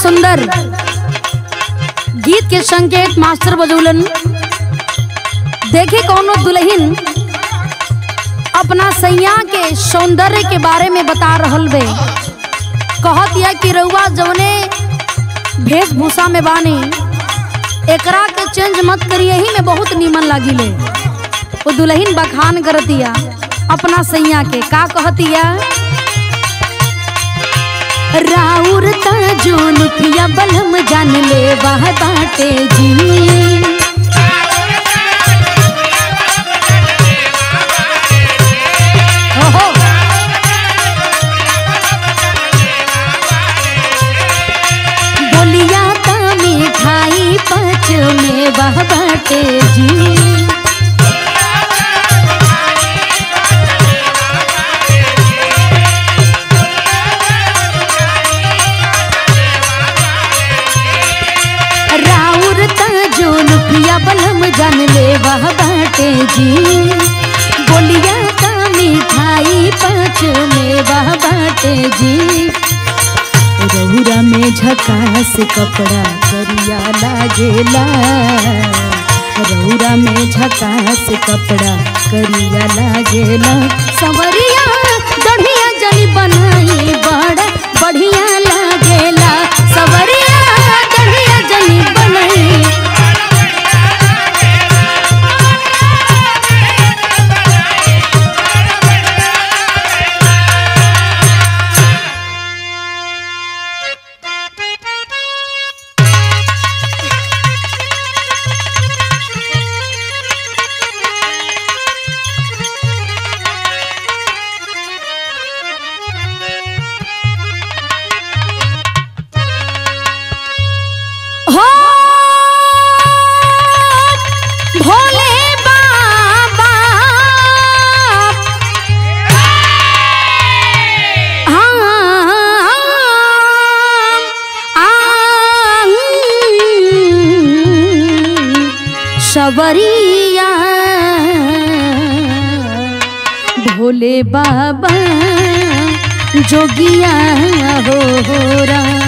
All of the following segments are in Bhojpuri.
सुंदर गीत के संकेत मास्टर बजौलन। देखे कौनो दुल्हन अपना सैया के सौंदर्य के बारे में बता रहल बे। कहत या कि रउआ जवने वेशभूषा में बानी एकरा के चेंज मत करिए, ही में बहुत नीमन लागिले। वो दुल्हन बखान करतिया अपना सैया के, का कहतिया? राउर ताजोन पिया बलम जान ले वह बाटे जी। बोलिया ता मिठाई पाँच में वह बाटे जी। बलम जान ले वह बाटे जी। बोलिया का मिठाई पाँच में वह बाटे जी। रउरा में झकास कपड़ा करिया लागेला। रउरा में झकास कपड़ा करिया लागेला। सवरिया दढ़िया जनी बनाई बड़ा बढ़िया लागेला। सवरिया दढ़िया जनी बनाई। सवरिया भोले बाबा जोगिया हो राम।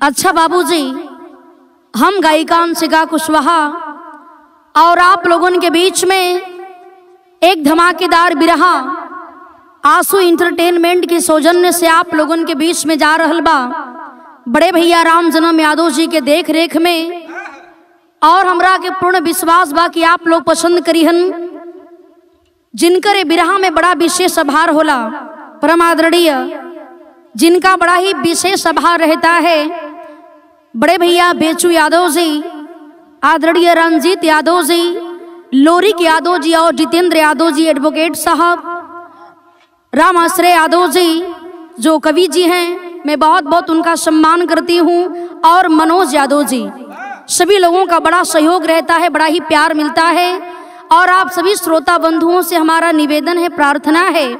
अच्छा बाबूजी, हम गायिका अंशिका कुशवाहा और आप लोगों के बीच में एक धमाकेदार बिरहा आंसू इंटरटेनमेंट के सौजन्य से आप लोगों के बीच में जा रहल बा। बड़े भैया राम जन्म यादव जी के देख रेख में, और हमरा के पूर्ण विश्वास बा कि आप लोग पसंद करीहन। जिनकर बिरहा में बड़ा विशेष आभार होला, परम आदरणीय जिनका बड़ा ही विशेष आभार रहता है बड़े भैया बेचू यादव जी, आदरणीय रंजीत यादव जी, लोरिक यादव जी और जितेंद्र यादव जी एडवोकेट साहब, राम आश्रय यादव जी जो कवि जी हैं, मैं बहुत बहुत उनका सम्मान करती हूँ, और मनोज यादव जी। सभी लोगों का बड़ा सहयोग रहता है, बड़ा ही प्यार मिलता है। और आप सभी श्रोता बंधुओं से हमारा निवेदन है, प्रार्थना है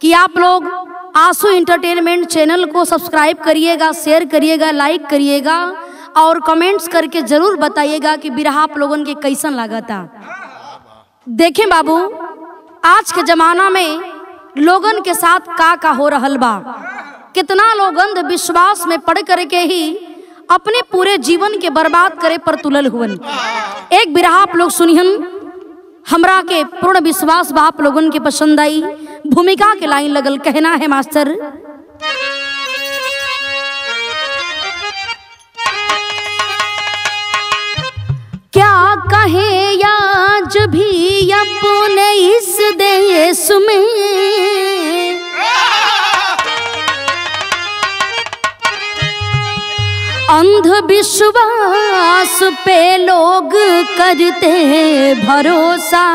कि आप लोग आंसू इंटरटेनमेंट चैनल को सब्सक्राइब करिएगा, शेयर करिएगा, लाइक करिएगा और कमेंट्स करके जरूर बताइएगा कि बिरहा आप लोगों के कैसन लगा था। देखें बाबू, आज के जमाना में लोगन के साथ का हो रहल बा। कितना लोग अंधविश्वास में पड़ करके ही अपने पूरे जीवन के बर्बाद करे पर तुलल हुवन। एक बिरहा आप लोग सुनिहन, हमरा के पूर्ण विश्वास बा आप लोगन के पसंद आई। भूमिका के लाइन लगल, कहना है मास्टर। क्या कहे आज भी अपने इस देश में, अंधविश्वास पे लोग करते भरोसा।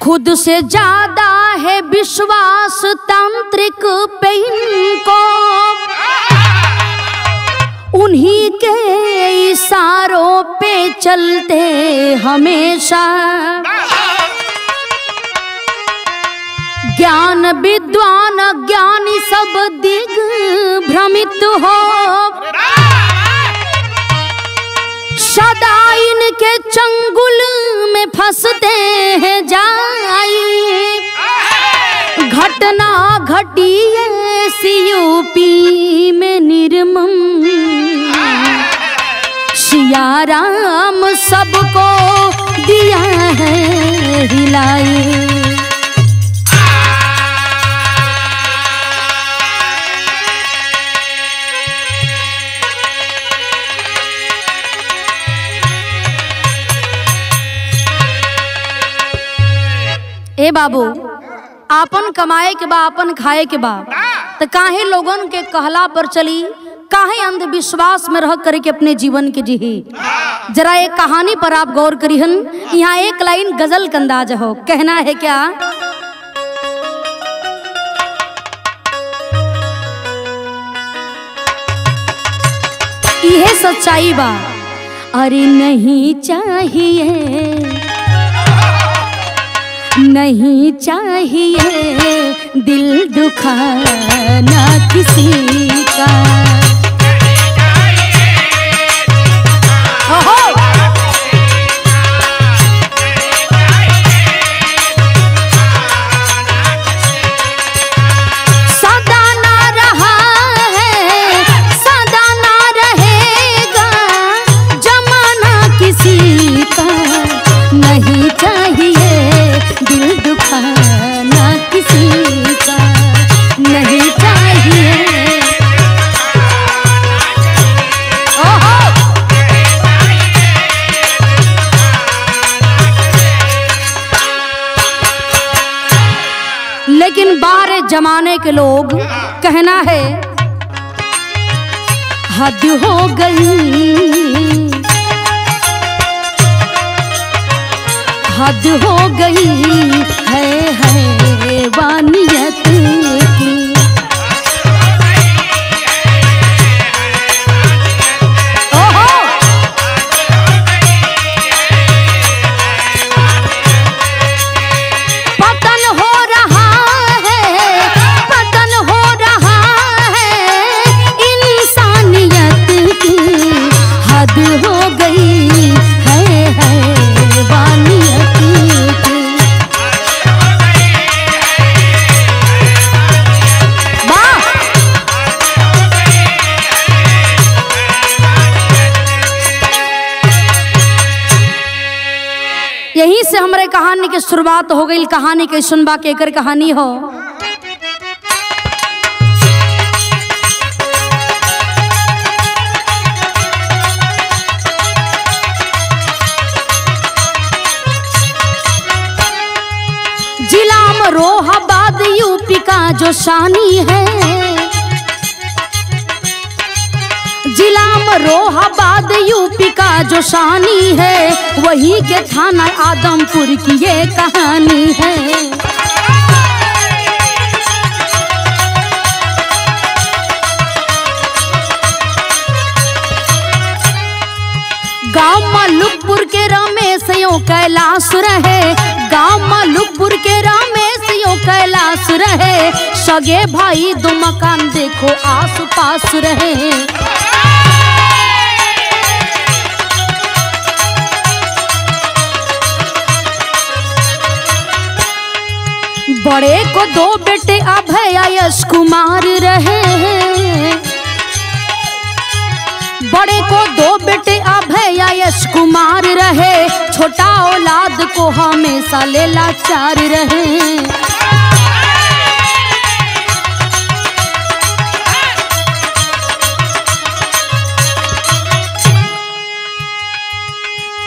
खुद से ज्यादा है विश्वास तांत्रिक पे इनको, उन्हीं के इशारों पे चलते हमेशा। ज्ञान विद्वान अज्ञानी सब दिग भ्रमित हो, सदा इनके चंगुल में फंसते हैं जाई। घटना घटी ऐसी यूपी में निर्मम, सिया राम सबको दिया है हिलाई। ए बाबू, आपन कमाए के बा, आपन खाए के बा, तो काहे लोगन के कहला पर चली, काहे अंधविश्वास में रह करके अपने जीवन के जी। जरा एक कहानी पर आप गौर करिहन। यहाँ एक लाइन गजल का अंदाज हो, कहना है क्या, यह सच्चाई बा। अरे नहीं चाहिए, नहीं चाहिए दिल दुखाना किसी का। सदा ना रहा है, सदा ना रहेगा जमाना किसी का। नहीं चाहिए दिल दुखाना किसी का, नहीं चाहिए। ओहो, लेकिन बारे जमाने के लोग कहना है हद हो गई, हद हो गई है वानियत की। ओहो, पतन हो रहा है, पतन हो रहा है इंसानियत की। हद हो गई है वानियत की। यहीं से हमारे कहानी की शुरुआत हो गई। कहानी के सुनबा के कर कहानी हो। जिला अमरोहाबाद यूपी का जो शानी है, जिला अमरोहाबाद यूपी का जो शानी है, वही के थाना आदमपुर की ये कहानी है। गांव मालुकपुर के रमेश यो कैलाश रहे, गांव मालुकपुर के रमेश यो कैलाश रहे। सगे भाई दो मकान देखो आस पास रहे। बड़े को दो बेटे अभय यश कुमार रहे, बड़े को दो बेटे अभय यश कुमार रहे। छोटा औलाद को हमेशा ले लाचार रहे।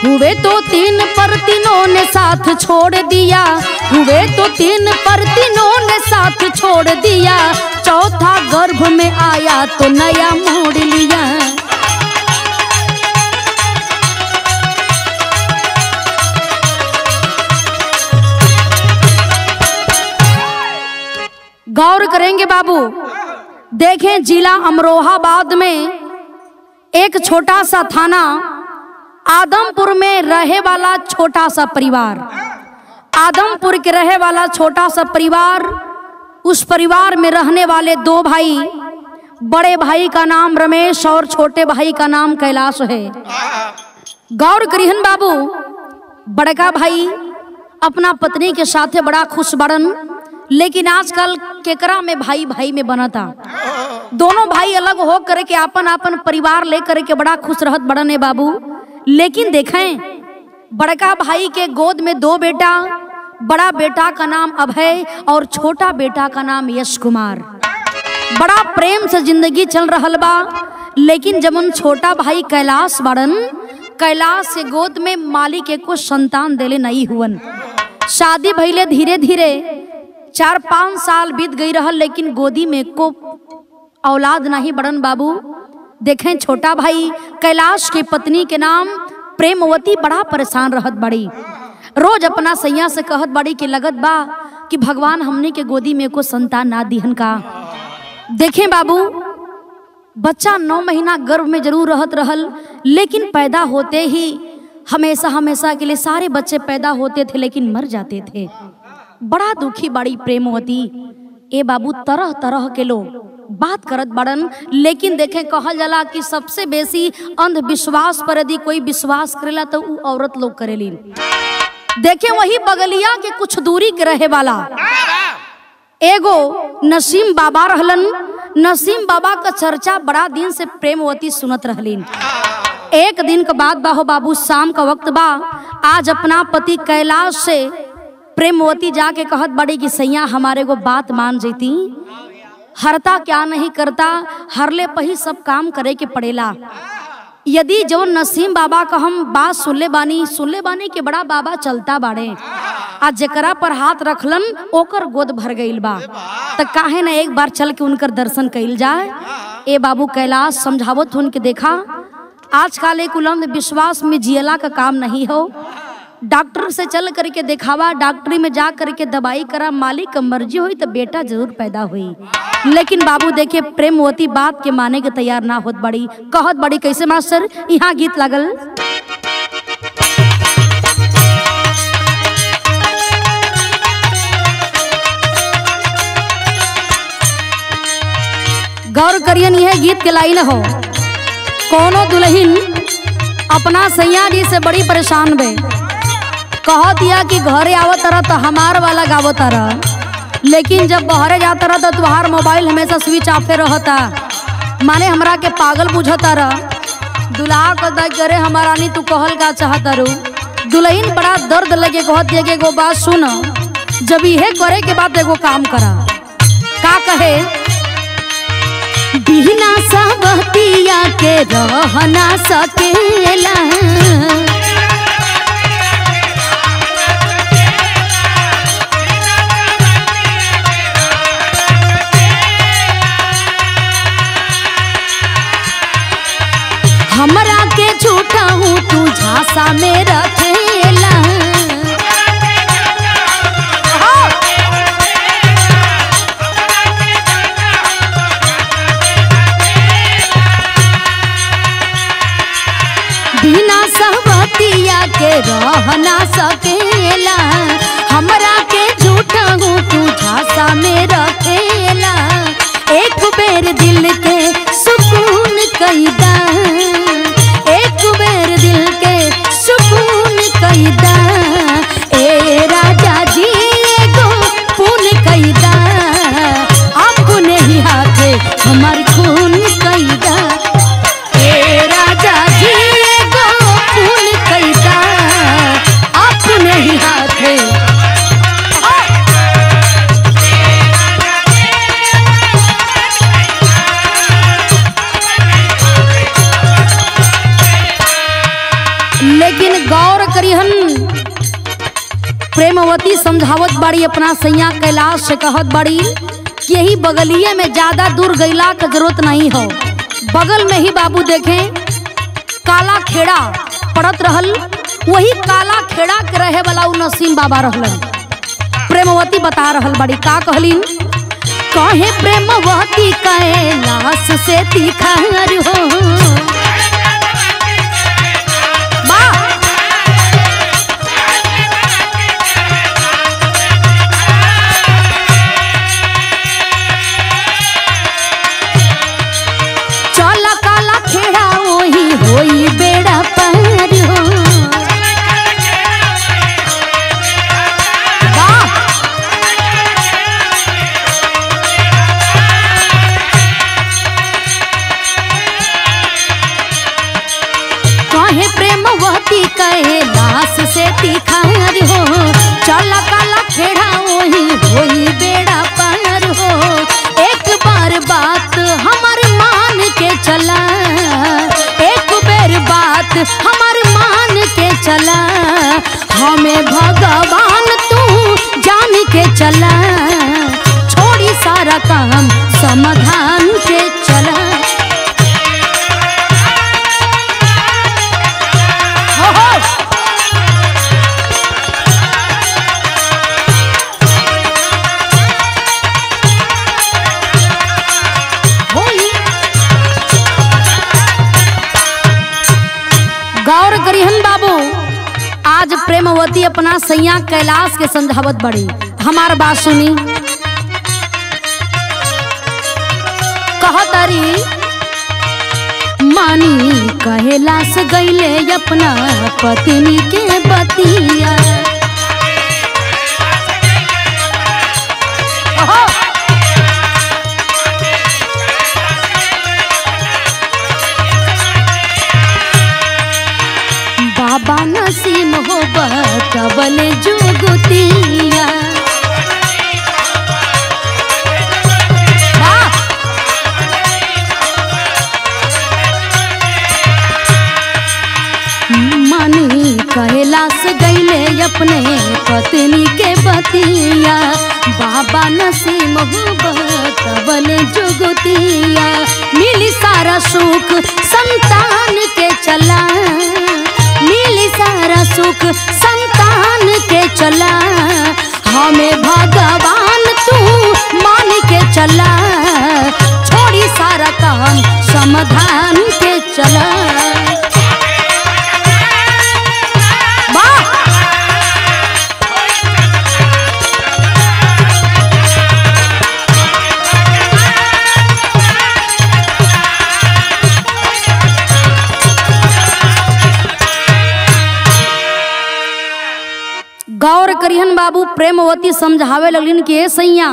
हुए तो तीन पर तीनों ने साथ छोड़ दिया, हुए तो तीन पर तीनों ने साथ छोड़ दिया। चौथा गर्भ में आया तो नया मोड़ लिया। गौर करेंगे बाबू, देखें जिला अमरोहाबाद में एक छोटा सा थाना आदमपुर में रहे वाला छोटा सा परिवार, आदमपुर के रहे वाला छोटा सा परिवार उस परिवार में रहने वाले दो भाई, बड़े भाई का नाम रमेश और छोटे भाई का नाम कैलाश है। गौर करिहन बाबू, बड़का भाई अपना पत्नी के साथे बड़ा खुश बड़न, लेकिन आजकल केकरा में भाई भाई में बनता। दोनों भाई अलग हो करके अपन अपन परिवार ले करके बड़ा खुश रहत बड़न है बाबू। लेकिन देखें, बड़का भाई के गोद में दो बेटा, बड़ा बेटा का नाम अभय और छोटा बेटा का नाम यश कुमार। बड़ा प्रेम से जिंदगी चल रहल बा। लेकिन जब उन छोटा भाई कैलाश बड़न, कैलाश के गोद में मालिक के कुछ संतान देले नहीं हुवन। शादी भइले धीरे धीरे 4-5 साल बीत गई रहल, लेकिन गोदी में को औलाद नहीं बड़न बाबू। देखें, छोटा भाई कैलाश की पत्नी के नाम प्रेमवती बड़ा परेशान रहत बड़ी। रोज अपना सैया से कहत बड़ी कि लगत बा कि भगवान हमने के गोदी में को संतान ना दिहन का। देखें बाबू, बच्चा 9 महीना गर्भ में जरूर रहत रहल, लेकिन पैदा होते ही हमेशा हमेशा के लिए सारे बच्चे पैदा होते थे लेकिन मर जाते थे। बड़ा दुखी बड़ी प्रेमवती। ए बाबू, तरह तरह के लोग बात करत बड़न, लेकिन देखें, कहल जाला कि सबसे बेसी अंधविश्वास पर यदि कोई विश्वास करेला तो उ औरत लोग करेली। देखें, वही बगलिया के कुछ दूरी के रहे वाला एगो नसीम बाबा रहलन। नसीम बाबा का चर्चा बड़ा दिन से प्रेमवती सुनत रहलीन। एक दिन के बाद बाहो बाबू, शाम का वक्त बा, आज अपना पति कैलाश से प्रेमवती जाके कहत बड़ी कि सैया हमारे को बात मान जैती। हरता क्या नहीं करता, हरले पही सब काम करे के पड़ेला। यदि जो नसीम बाबा का हम बात सुनले बानी के बड़ा बाबा चलता बाड़े, आज जकरा पर हाथ रखलन ओकर गोद भर गईल बा, त काहे न एक बार चल के उनकर दर्शन कइल जाए। ए बाबू, कैलाश समझावत उनके देखा, आजकल एक उलंद विश्वास में जियला का काम नहीं हो। डॉक्टर से चल करके दिखावा, डॉक्टरी में जा करके दवाई करा, मालिक का मर्जी हुई तो बेटा जरूर पैदा हुई। लेकिन बाबू देखे, प्रेमवती बात के माने के तैयार ना होत बड़ी। कहत बड़ी कैसे मास्टर, यहाँ गीत लागल। गौर करियन, यह गीत के लाइन हो। कोनो दुल्हन अपना सैया जी से बड़ी परेशान बे, कह दिया कि घरे आवत रहा तो हमार वाला गावत रहा, लेकिन जब बहरे जाता रहा तो तुम्हार मोबाइल हमेशा स्विच ऑफे रहता, माने हमरा के पागल बुझता रहा। दुल्हा को देख करे हमारा नी तू कहल का चाहता रू। दुल्हन बड़ा दर्द लगे कहत दिया कि एगो बात सुन, जब यह करे के बाद एगो काम करा। का कहे, बिना सहबतिया के रह ना सकेला, हमरा के झूठा हूँ तू झांसा में रखेला। बिना सहबतिया के रह ना सकेला, हमरा के झूठा हूँ तू झांसा में रखेला। एक बेर दिल के सुकून कैदा, एक बेर दिल के सुकून कैदा, ए राजा जी एगो पुन कैदा, अपने ही हाथे हमार खून कैदा। ए राजा जी एगो पुन कैदा, अपने ही हाथे। लेकिन गौर करिहन, प्रेमवती समझावत बाड़ी अपना सैया कैलाश से, कहत बाड़ी कि यही बगलिए में ज्यादा दूर गईला का जरूरत नहीं हो। बगल में ही बाबू देखें काला खेड़ा पड़त रहल, वही काला खेड़ा के रहे वाला नसीम बाबा रहलन। प्रेमवती बता रहल बड़ी, का कहलिन, कहे प्रेमवती कैलाश से तीखार हो। के तिखार हो, चल काला खेड़ा वही होई बेड़ा पार हो। एक बार बात हमार मान के चला, एक बेर बात हमार मान के चला, हमें भगवान तू जान के चला, छोड़ी सारा काम समाधान के चला। गौर करिहन बाबू, आज प्रेमवती अपना सैया कैलाश के समझावत बड़ी। हमार बात सुनी, कहतरी मानी कैलाश गईले अपना पत्नी के बतिया, बाबा नसीम हो बतबल जुगतिया। मानी कैलाश गईले अपने पत्नी के बतिया, बाबा नसीम हो बतबल जुगतिया। मिली सारा सुख संतान के चला, मिली सारा सुख संतान के चला, हमें भगवान तू मान के चला, छोड़ी सारा काम समाधान के चला। गौर करिहन बाबू, प्रेमवती समझावे लगलिन कि ए सैया,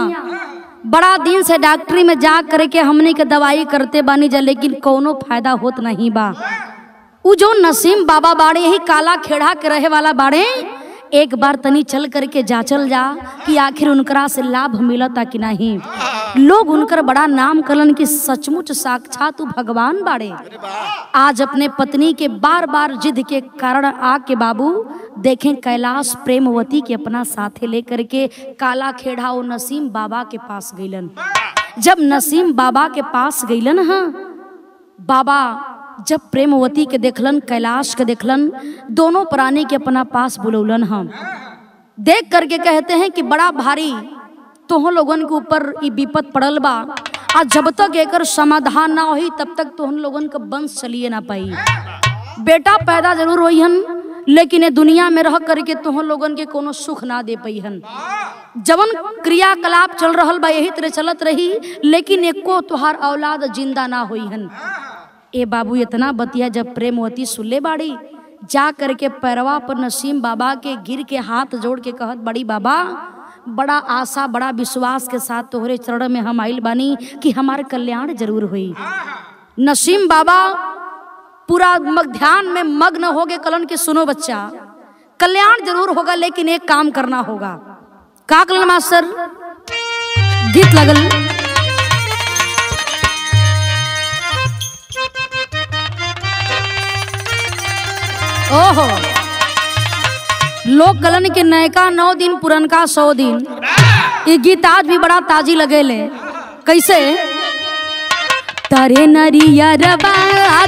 बड़ा दिन से डॉक्टरी में जा करके हमने के दवाई करते बानी जा, लेकिन कोनो फायदा होत नहीं बा। उ जो नसीम बाबा बाड़े ही काला खेड़ा के रहे वाला बाड़े, एक बार तनी चल करके जाचल जा कि आखिर उनकरा से लाभ मिलता कि नहीं। लोग उनकर बड़ा नाम करलन कि सचमुच साक्षात भगवान बाड़े। आज अपने पत्नी के बार बार जिद के कारण आके बाबू देखें कैलाश प्रेमवती के अपना साथे लेकर के काला खेड़ा और नसीम बाबा के पास गईलन। जब नसीम बाबा के पास गईलन, हाँ बाबा जब प्रेमवती के देखलन, कैलाश के देखलन, दोनों प्राणी के अपना पास बुलौलन। हम देख करके कहते हैं कि बड़ा भारी तोह लोगन के ऊपर ये विपत पड़ल बा, आज जब तक एकर समाधान ना होई तब तक तोहन लोगन का वंश चलिए ना पाई। बेटा पैदा जरूर होइहन, लेकिन ये दुनिया में रह करके तोहन लोगन के कोनो सुख ना दे पाईहन। जवन क्रियाकलाप चल रहल बा यही तरह चलत रही, लेकिन एको तोहार औलाद जिंदा ना होइहन। ए बाबू इतना बतिया जब प्रेमवती सुले बाड़ी, जा करके पैरवा पर नसीम बाबा के गिर के हाथ जोड़ के कहत बड़ी, बाबा बड़ा आशा बड़ा विश्वास के साथ तोहरे चरण में हम आइल बानी कि हमार कल्याण जरूर हुई। नसीम बाबा पूरा ध्यान में मग्न हो गए, कलन के सुनो बच्चा, कल्याण जरूर होगा, लेकिन एक काम करना होगा। का कलन मास्टर? गीत लगल, ओहो लोग कलन के नयका 9 दिन पुरनका 100 दिन। ये गीत आज भी बड़ा ताजी लगेले। कैसे? तारे नरिया रबा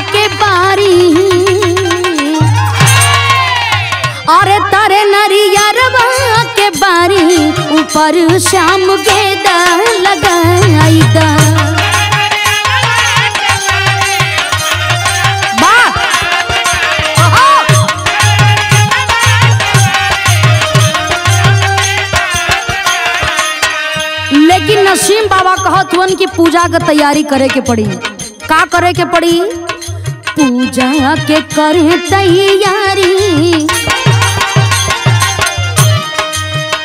के बारी, अरे तारे नरिया रबा के बारी, ऊपर शाम गेदा लगाई दा। लेकिन नसीम बाबा कहत हुन कि पूजा के तैयारी करे के पड़ी। का करे के पड़ी? पूजा के करे तैयारी,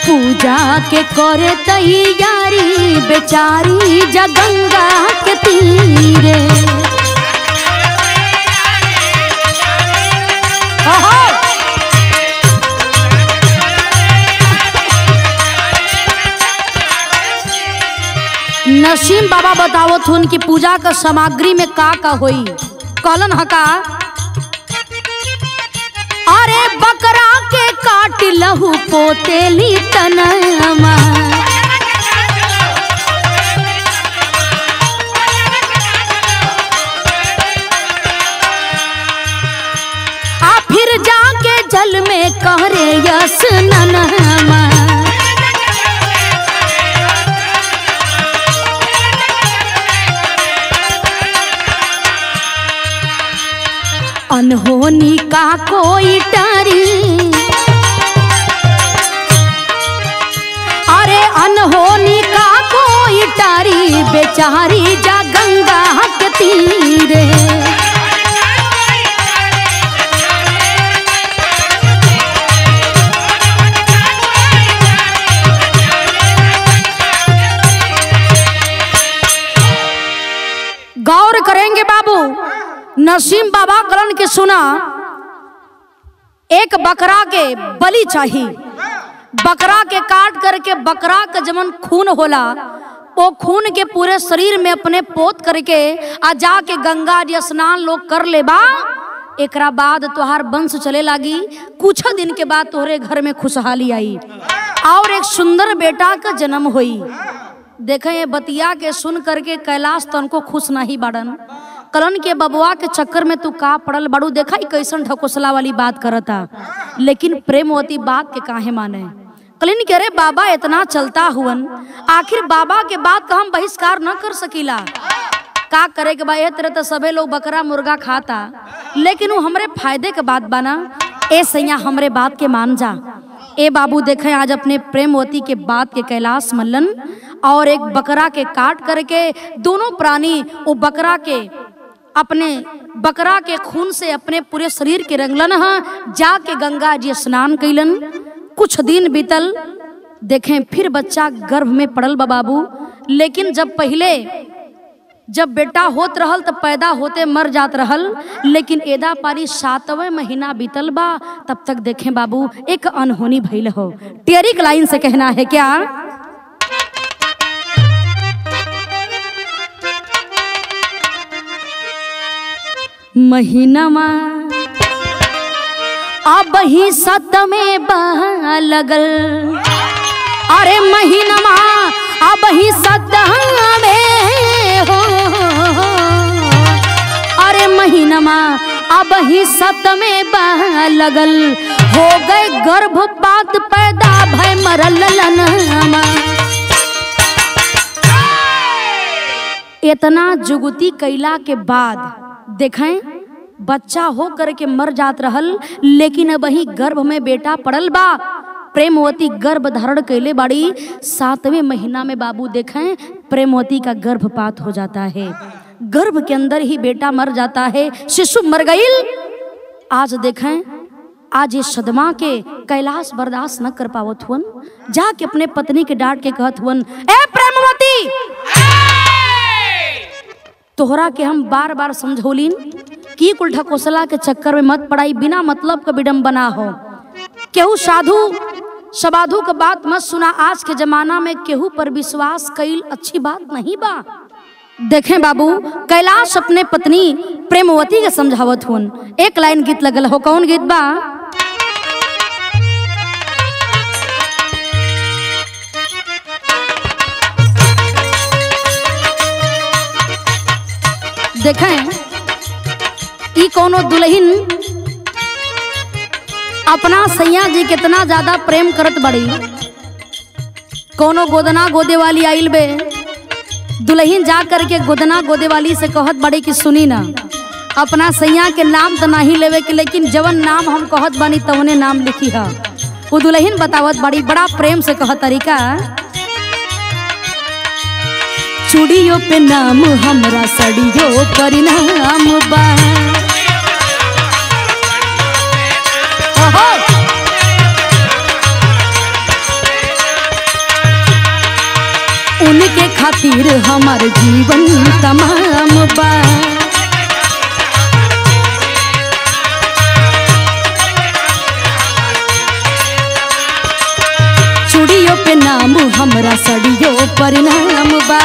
पूजा के करे तैयारी, बेचारी जा गंगा के तीरे। बतावत उनकी पूजा का सामग्री में का होई। कहलन हका अरे बकरा के काट लहू पोतेली तनमा, आ फिर जाके जल में कहरे स्नानमा। अनहोनी का कोई टारी, अरे अनहोनी का कोई टारी बेचारी जा गंगा के तीरे। गौर करेंगे बाबू, नरसिंह बाबा कलन के सुना एक बकरा के बलि चाहिए। बकरा के काट करके बकरा का जमन खून होला वो खून के पूरे शरीर में अपने पोत करके आ जाके गंगा जी स्नान लोग कर ले बा। एकरा बाद तुहार वंश चले लागी, कुछ दिन के बाद तोहरे घर में खुशहाली आई और एक सुंदर बेटा का जन्म हुई। देखे ये बतिया के सुन करके कैलाश तनको खुश नहीं बाड़न। कलन के बबुआ के चक्कर में तू का पड़ल बड़ू, देखा कैसन ढकोसला वाली बात करता, लेकिन प्रेमवती बात के काहे माने। कलिन के रे बाबा इतना चलता हुवन, आखिर बाबा के बात का हम बहिष्कार न कर सकीला। का करे के भाई तेरे तो सबे लोग बकरा मुर्गा खाता, लेकिन वो हमरे फायदे के बात बना। ए सैया हमरे बात के मान जा। ए बाबू देखे आज अपने प्रेमवती के बात के कैलाश मल्लन और एक बकरा के काट करके दोनों प्राणी वो बकरा के अपने बकरा के खून से अपने पूरे शरीर के रंगलन है, जाके गंगा जी स्नान कैलन। कुछ दिन बीतल, देखें फिर बच्चा गर्भ में पड़ल बाबू। लेकिन जब बेटा होत रहल तब पैदा होते मर जात रहल, लेकिन एदा पारी 7वें महीना बीतल बा तब तक देखें बाबू एक अनहोनी भइल हो। टेरिक लाइन से कहना है क्या, महीनामा अब ही 7वें बा लगल, अरे महीनामा अब ही 7वें हो, अरे महीनामा अब ही 7वें बा लगल, हो गए गर्भपात पैदा भय मरल लनमा। इतना जुगुती कैला के बाद देखें बच्चा हो करके मर जात रहल, लेकिन अब ही गर्भ में बेटा पड़ल बा। प्रेमवती गर्भ धारण कैले बाड़ी। 7वें महीना में बाबू देखें प्रेमवती का गर्भपात हो जाता है, गर्भ के अंदर ही बेटा मर जाता है, शिशु मर गईल। आज देखें आज ये सदमा के कैलाश बर्दाश्त न कर पावत हुन, जाके अपने पत्नी के डांट के कहत हुन, ए प्रेमवती तोहरा के हम बार बार समझौलीन कि कुल ढकोसला के चक्कर में मत पड़ाई, बिना मतलब का विडम्बना हो, केहू साधु सबाधु का बात मत सुना। आज के जमाना में केहू पर विश्वास कईल अच्छी बात नहीं बा। देखें बाबू कैलाश अपने पत्नी प्रेमवती के समझावत हुन। एक लाइन गीत लगल हो, कौन गीत बा, देखें ई कोनो दुल्हन अपना सैया जी कितना ज्यादा प्रेम करत बड़ी। कोनो गोदना गोदे वाली आइल बे, दुल्हन जा करके गोदना गोदे वाली से कहत बड़ी कि सुनी ना, अपना सैया के नाम तो नहीं लेवे के, लेकिन जवन नाम हम कहत बानी तवने नाम लिखी है। वो दुल्हन बतावत बड़ी, बड़ा प्रेम से कहत तरीका, चूड़ियों पे नाम हमरा सड़ियों पर नाम बा, उनके खातिर हमार जीवन तमाम बा। चूड़ियों पे नाम हमरा सड़ियों पर नाम बा,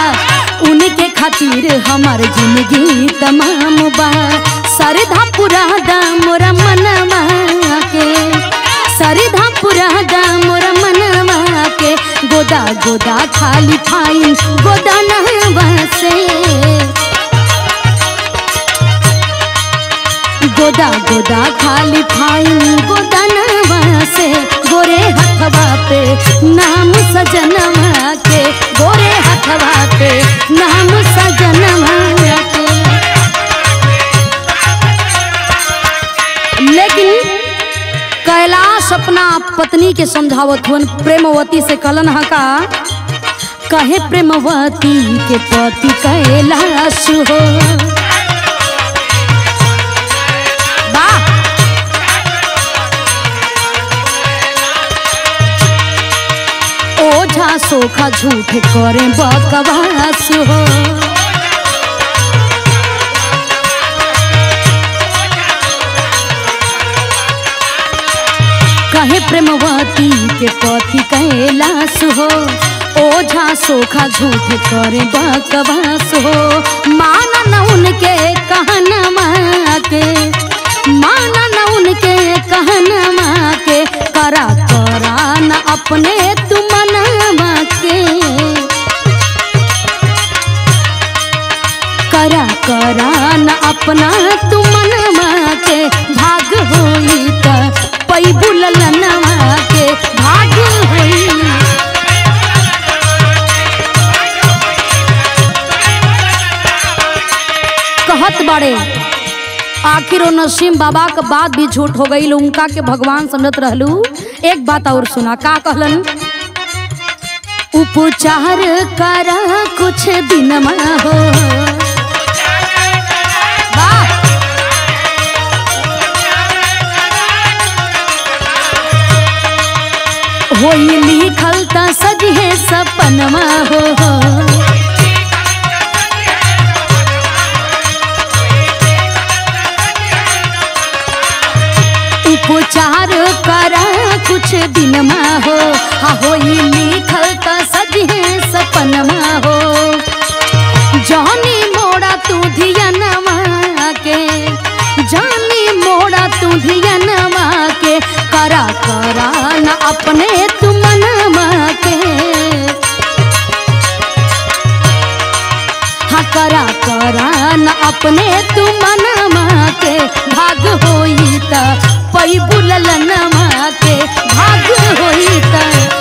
उनके इनके खातिर हमार जिंदगी तमाम बा। सरधा पूरा दा मोरा मनवा के, सरधा पूरा दा मोरा मनवा के। गोदा गोदा खाली फाइन गोदा नहवा से, गोदा गोदा खाली फाइन गोदा नहवा से। गोरे हथवा पे नाम सजनवा के, गोरे हथवा पे नाम सजनवा के। लेकिन कैलाश अपना पत्नी के समझावत हुन, प्रेमवती से कहलन हा का, कहे प्रेमवती के पति कैलाश हो। ओझा सोखा झूठ करे बकवास हो। कहे प्रेमवती के पति कैलाश हो। ओझा सोखा झूठ करे बकवास हो। माना न उनके कहनवा के, माना न उनके कहनवा के। करा करा न अपने तू मनवा के, करा करा न अपना तू मनवा के। भाग होई त पैबू ललनवा के, भाग होई। कहत बड़े आखिर वो नसीम बाबा का बात भी झूठ हो गई, उनका के भगवान समझत रहलू। एक बात और सुना का कहलन, उपचार करा कुछ दिन हो। होई लिखल त सजे सपनमा हो। उपचार करा कुछ दिन हो। होई लिखल त सजे सपनमा हो। जानी मोड़ा तू धियनवा के, जानी मोड़ा तू धियनवा के। करा करा न अपने तू मनवा के, हाँ करा करा न अपने तू मनवा के। भाग होई त पैबू ललनवा के, भाग होई त।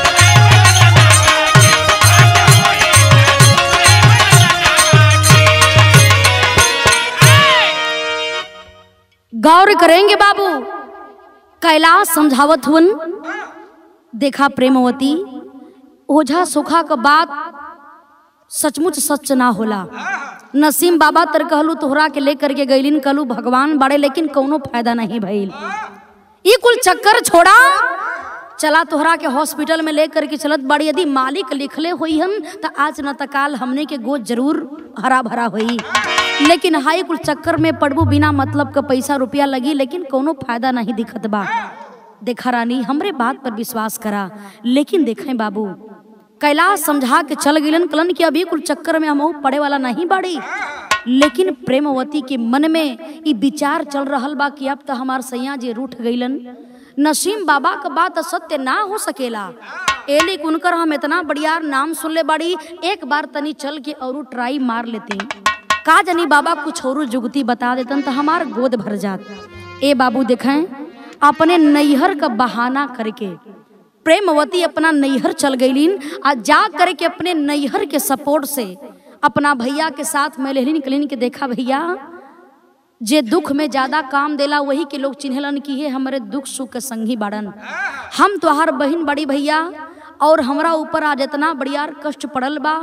गौर करेंगे बाबू, कैलाश समझावत हुन। देखा प्रेमवती, ओझा सोखा का बात सचमुच सच ना होला। नसीम बाबा तर कहलू तोहरा के लेकर के गईलिन, कहलू भगवान बड़े, लेकिन कौनो फायदा नहीं भइल। ई कुल चक्कर छोड़ा, चला तोहरा के हॉस्पिटल में लेकर के चलत बड़ी। यदि मालिक लिखले हुई हम तो आज न तकाल हमने के गोद जरूर हरा भरा हुई। लेकिन हाई कुल चक्कर में पड़बू, बिना मतलब का पैसा रुपया लगी, लेकिन कोनो फायदा नहीं दिखत बा। देखा रानी, हमरे बात पर विश्वास करा। लेकिन देखें बाबू, कैलाश समझा के चल गिलन, कलन कि अभी कुल चक्कर में हम पड़े वाला नहीं बाड़ी। लेकिन प्रेमवती के मन में ये विचार चल रहा बा कि अब तो हमार सैया जी रूठ गईलन। नसीम बाबा का बात सत्य ना हो सकेला। एले उनकर हम इतना बढ़िया नाम सुन ले बाड़ी, एक बार तनी चल के और ट्राई मार लेते। का जानी बाबा कुछ और जुगती बता देतन तो हमार गोद भर जात। ए बाबू देखें, अपने नैहर का बहाना करके प्रेमवती अपना नैहर चल गईलीन। आ जा करके अपने नैहर के सपोर्ट से अपना भैया के साथ में लेलिन। कलिन के देखा भैया, जे दुख में ज्यादा काम देला वही के लोग चिन्हलन कि हे हमारे दुख सुख के संगी बाड़न। हम तोहार बहन बड़ी भैया, और हमरा ऊपर आज इतना बढ़िया कष्ट पड़ल बा।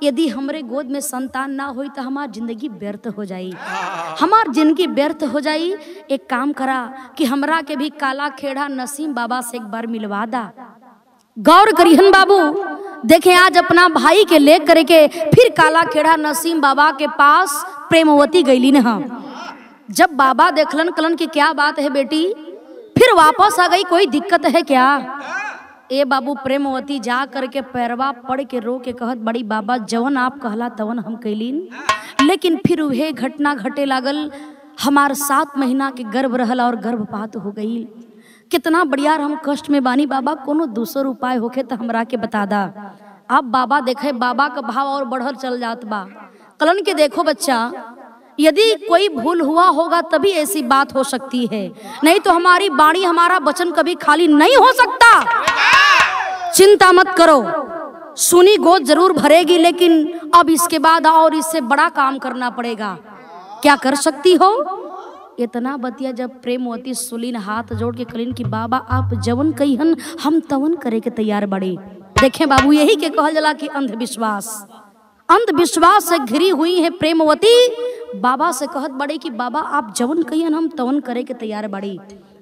यदि हमरे गोद में संतान ना होई तो हमार जिंदगी व्यर्थ हो जाई, हमार जिंदगी व्यर्थ हो जाई। एक काम करा कि हमरा के भी काला खेड़ा नसीम बाबा से एक बार मिलवा दा। गौर करिहन बाबू, देखें आज अपना भाई के ले करके फिर काला खेड़ा नसीम बाबा के पास प्रेमवती गईली न। जब बाबा देखलन, कलन की क्या बात है बेटी, फिर वापस आ गई, कोई दिक्कत है क्या? ए बाबू प्रेमवती जा करके पैरवा पड़ के रो के कहत बड़ी बाबा जवन आप कहला तवन हम कैलीन, लेकिन फिर वह घटना घटे लागल। हमार 7 महीना के गर्भ रहल और गर्भपात हो गई। कितना बढ़िया हम कष्ट में बानी बाबा, कोनो दूसर उपाय होखे तो हमरा के बता दा। अब बाबा देखे बाबा का भाव और बढ़ल चल जात बा। कलन के देखो बच्चा, यदि कोई भूल हुआ होगा तभी ऐसी बात हो सकती है, नहीं तो हमारी वाणी हमारा वचन कभी खाली नहीं हो सकता। चिंता मत करो, सुनी गोद जरूर भरेगी, लेकिन अब इसके बाद और इससे बड़ा काम करना पड़ेगा। क्या कर सकती हो? इतना बतिया जब प्रेमवती सुलीन हाथ जोड़ के कलीन की बाबा आप जवन कहिहन हम तवन करे के तैयार बड़ी। देखें बाबू, यही के कहल जला कि अंधविश्वास से घिरी हुई है प्रेमवती। बाबा से कहत बड़ी कि बाबा आप जवन कहियन हम तवन करे के तैयार बड़ी।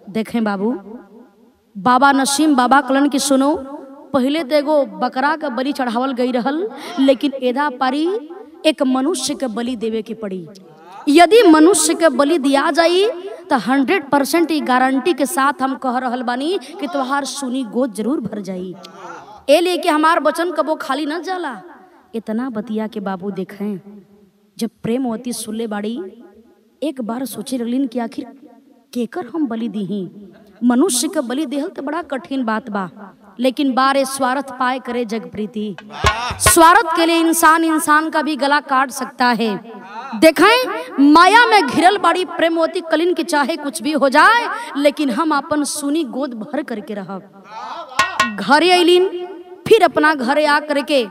देखें बाबू, बाबा नसीम बाबा कलन की सुनो, पहले तो एगो बकरा का बलि चढ़ावल गई रहल, लेकिन एदा पारी एक मनुष्य के बलि देवे की पड़ी। यदि मनुष्य के बलि दिया जाई तो 100% गारंटी के साथ हम कह रहल बानी कि तुम्हार सुनी गोद जरूर भर जाई। ए लेके हमार वचन कबो खाली न जाला। इतना बतिया के बाबू देखें, जब प्रेमवती सुनले बाड़ी एक बार सोचे रलीन कि आखिर केकर हम बलि दीही। मनुष्य के बलि देहल तो बड़ा कठिन बात बा, लेकिन बारे स्वार्थ पाए करे जग प्रीति। स्वार्थ के लिए इंसान का भी गला काट सकता है। देखें माया में घिरल बाड़ी प्रेमवती कलिन की, चाहे कुछ भी हो जाए लेकिन हम अपन सुनी गोद भर करके रहब। घरे अलिन, फिर अपना घरे आ करके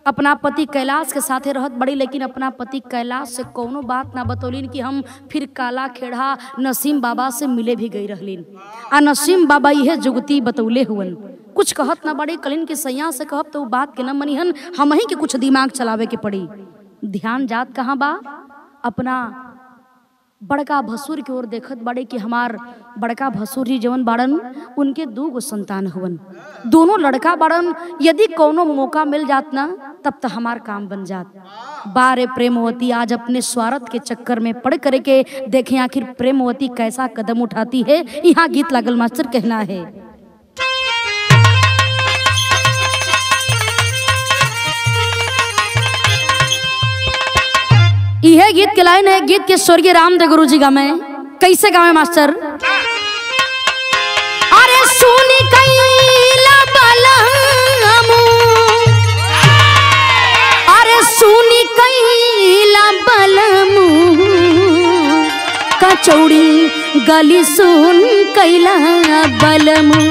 अपना पति कैलाश के साथे रहत बड़ी, लेकिन अपना पति कैलाश से कोनो बात ना बतौलिन कि हम फिर काला खेड़ा नसीम बाबा से मिले भी गई रहलिन। आ नसीम बाबा यह जुगती बतौले हुवन, कुछ कहत ना बड़ी कलिन की सैया से कहब तो बात के न मनिहन, हम ही के कुछ दिमाग चलावे के पड़ी। ध्यान जात कहाँ बा? अपना बड़का भसुर की ओर देखत बड़े कि हमार बड़का भसुर जी जवन बाड़न उनके 2 संतान हुवन, दोनों लड़का बाड़न। यदि कोनो मौका मिल जात ना तब तो हमार काम बन जात। बारे प्रेमवती आज अपने स्वार्थ के चक्कर में पड़ करके देखें आखिर प्रेमवती कैसा कदम उठाती है। यहाँ गीत लागल मास्टर कहना है, यह गीत के लाइन है, गीत के स्वर्गीय रामदेव गुरु जी गावे। कैसे गावे मास्टर? अरे सुनी कैला बलमु, अरे सुनी कैला बलमु, कचौड़ी गली सुन कैला बलमु,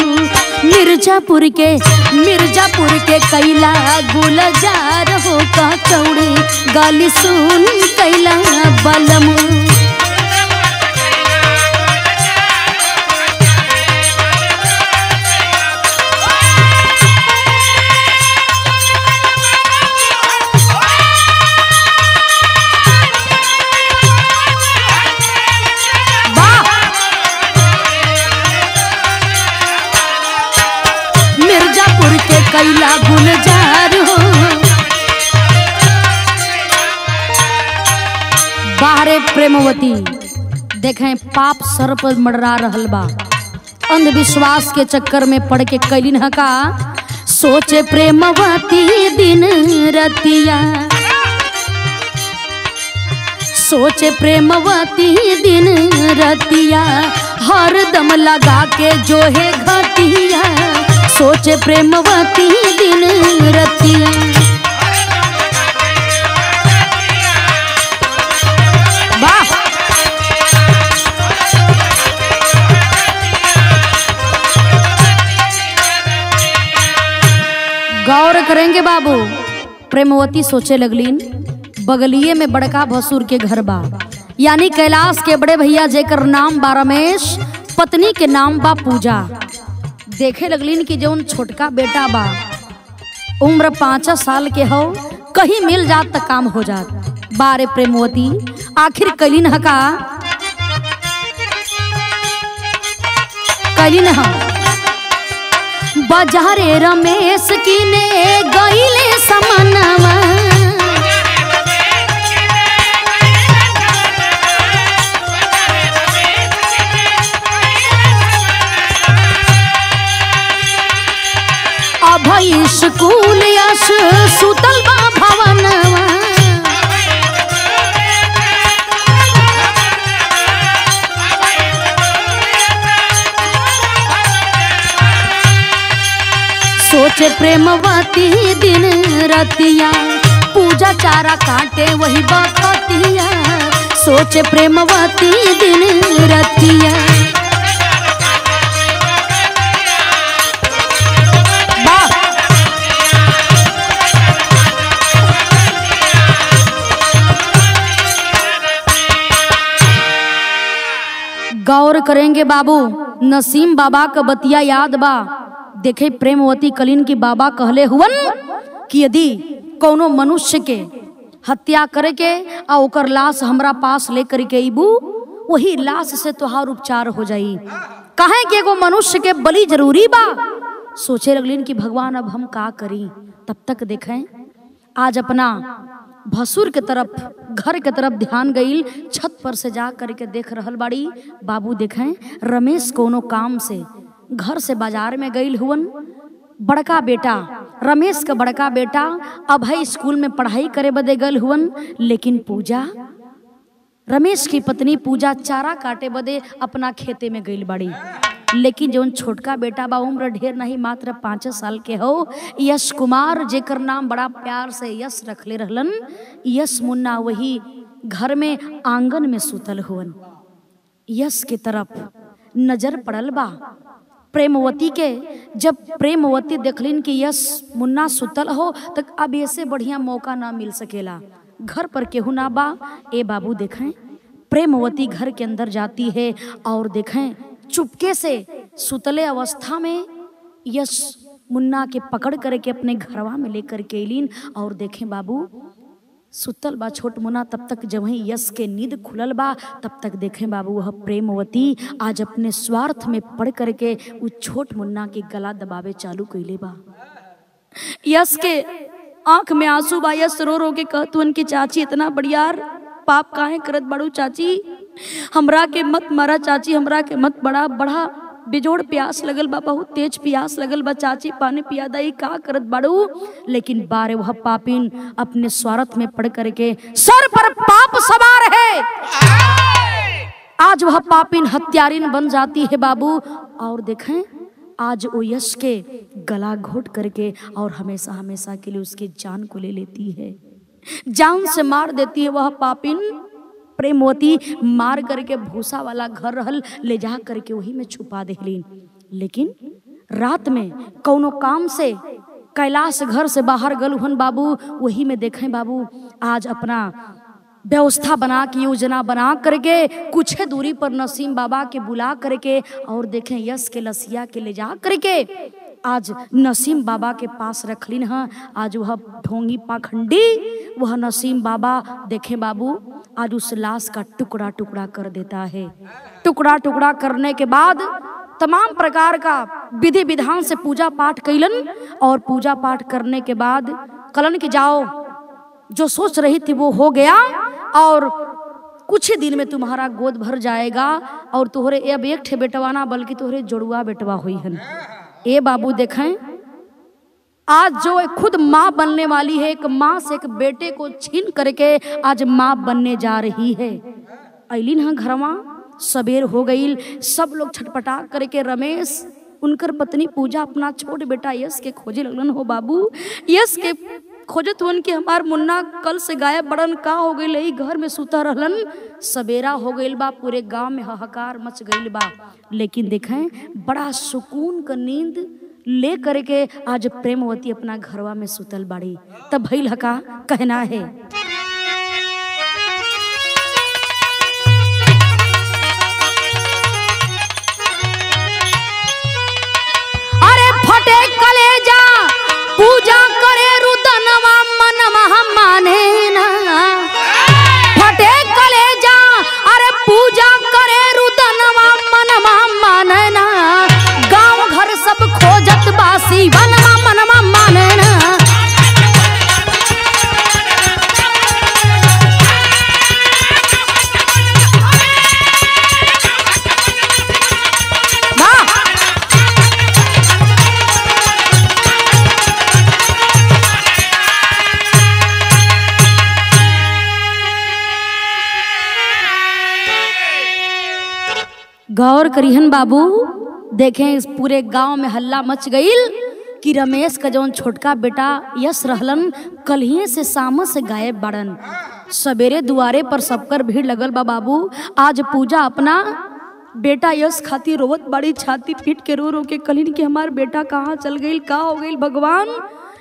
मिर्जापुर के कैला गुलजार हो, कचौड़ी गली सुन कैला बलमु। मिर्जापुर के कैला गुलजार हो, बाहरे प्रेमवती देखें पाप सर पर मडरा रहल बा। अंधविश्वास के चक्कर में पड़ के कैलिन हका, सोचे प्रेमवती दिन रतिया, सोचे प्रेमवती दिन रतिया, हर दम लगा के जो है घटिया, सोचे प्रेमवती दिन रतिया। गौर करेंगे बाबू, प्रेमवती सोचे लगलीन बगलिए में बड़का भसुर के घर बा, यानी कैलाश के बड़े भैया जेकर नाम बा रमेश, पत्नी के नाम बा पूजा। देखे लगलीन कि जौन छोटका बेटा बा उम्र 5 साल के हो, कहीं मिल जात त काम हो जात। बारे प्रेमवती आखिर कैलिन हका, कैलिन हम बाजारे रमेश की ने गईले समनवा, स्कूल यश सुतल बा भवनवा। सोचे प्रेमवती दिन रतिया पूजा चारा काटे वही बकतिया। सोचे प्रेमवती दिन रतिया। गौर करेंगे बाबू, नसीम बाबा का बतिया याद बा। देखे प्रेमवती कलीन की बाबा कहले हुवन कि यदि कोनो मनुष्य के हत्या करे के आ ओकर लाश हमरा पास लेकर के अबू, वही लाश से तोहार उपचार हो जाई। कहे कि एगो मनुष्य के बलि जरूरी बा। सोचे लगलिन कि भगवान अब हम का करी। तब तक देखें आज अपना भसुर के तरफ, घर के तरफ ध्यान गईल। छत पर से जा करके देख रहल बाड़ी। बाबू देखें रमेश कोनो काम से घर से बाजार में गईल हुवन। बड़का बेटा रमेश का बड़का बेटा अभय स्कूल में पढ़ाई करे बदे गईल हुवन। लेकिन पूजा, रमेश की पत्नी पूजा चारा काटे बदे अपना खेते में गईल बाड़ी। लेकिन जो छोटका बेटा बा उम्र ढेर नहीं, मात्र 5 साल के हो, यश कुमार, जेकर नाम बड़ा प्यार से यश रखले रहलन। यश मुन्ना वही घर में आंगन में सुतल हुवन। यश के तरफ नजर पड़ल बा प्रेमवती के। जब प्रेमवती देखलिन कि यश मुन्ना सुतल हो, तक अब ऐसे बढ़िया मौका ना मिल सकेला। घर पर केहू ना बा। ए बाबू देखें प्रेमवती घर के अंदर जाती है और देखें चुपके से सुतले अवस्था में यश मुन्ना के पकड़ करके अपने घरवा में लेकर के एलीन। और देखें बाबू सुतल बा छोट मुन्ना। तब तक जब वही यश के नींद खुलल बा, तब तक देखें बाबू वह प्रेमवती आज अपने स्वार्थ में पड़ करके उस छोट मुन्ना के गला दबावे चालू कैले बा। यश के आंख में आंसू बा। यश रो रो के कहतुन कि चाची इतना बढ़ियार पाप काहे करत बड़ू चाची, हमरा के मत मारा चाची, हमरा के मत बड़ा बड़ा बेजोड़ प्यास लगल बा, बहुत तेज प्यास लगल बा चाची, पानी पिया दई, का करत बाड़ू। लेकिन बारे वह पापिन अपने स्वार्थ में पड़ करके सर पर पाप सवार है। आज वह पापिन हत्यारिन बन जाती है बाबू। और देखें आज वो यश के गला घोट करके और हमेशा हमेशा के लिए उसकी जान को ले लेती है, जान से मार देती है। वह पापिन प्रेमवती मार करके भूसा वाला घर रहल ले जा करके वही में छुपा देलीन। लेकिन रात में कौनो काम से कैलाश घर से बाहर गल हुन बाबू। वही में देखें बाबू आज अपना व्यवस्था बना के, योजना बना करके कुछ दूरी पर नसीम बाबा के बुला करके और देखें यश के लसिया के ले जा करके आज नसीम बाबा के पास रखलिन है। आज वह ढोंगी पाखंडी वह नसीम बाबा देखें बाबू आज उस लाश का टुकड़ा टुकड़ा कर देता है। टुकड़ा टुकड़ा करने के बाद तमाम प्रकार का विधि विधान से पूजा पाठ कैलन। और पूजा पाठ करने के बाद कलन की जाओ, जो सोच रही थी वो हो गया और कुछ ही दिन में तुम्हारा गोद भर जाएगा और तोहरे अब एक ठे बेटवाना बल्कि तोहरे जोड़ुआ बेटवा हुई है। ए बाबू देखें आज जो खुद माँ बनने वाली है, एक माँ से एक बेटे को छीन करके आज माँ बनने जा रही है। अलिन हाँ घरवा सबेर हो गई। सब लोग छटपटा करके रमेश उनकर पत्नी पूजा अपना छोट बेटा यश के खोजे लगलन हो बाबू। यश के खोजत हुन कि हमार मुन्ना कल से गायब बड़न, का हो गई, घर में सुता रहलन। सवेरा हो गई बा, पूरे गांव में हाहाकार मच गई बा। लेकिन देखें बड़ा सुकून का नींद ले करके आज प्रेमवती अपना घरवा में सुतल बाड़ी। तब भइल हका कहना है, अरे फटे कलेजा पूजा करे रुदनवा मनवा माने ना। फटे कलेजा अरे पूजा करे रुदनवा मनवा माने ना। गांव घर सब खोजत बासी वनवा मनवा माने ना। गौर करिहन बाबू, देखें इस पूरे गांव में हल्ला मच गईल कि रमेश का जौन छोटका बेटा यश रहलन कल से शाम से गायब बाड़न। सवेरे दुआरे पर सबकर भीड़ लगल बा बाबू। आज पूजा अपना बेटा यश खातिर रोवत बड़ी, छाती पीट के रो रो के कलिन कि हमार बेटा कहाँ चल गई, का हो गई भगवान।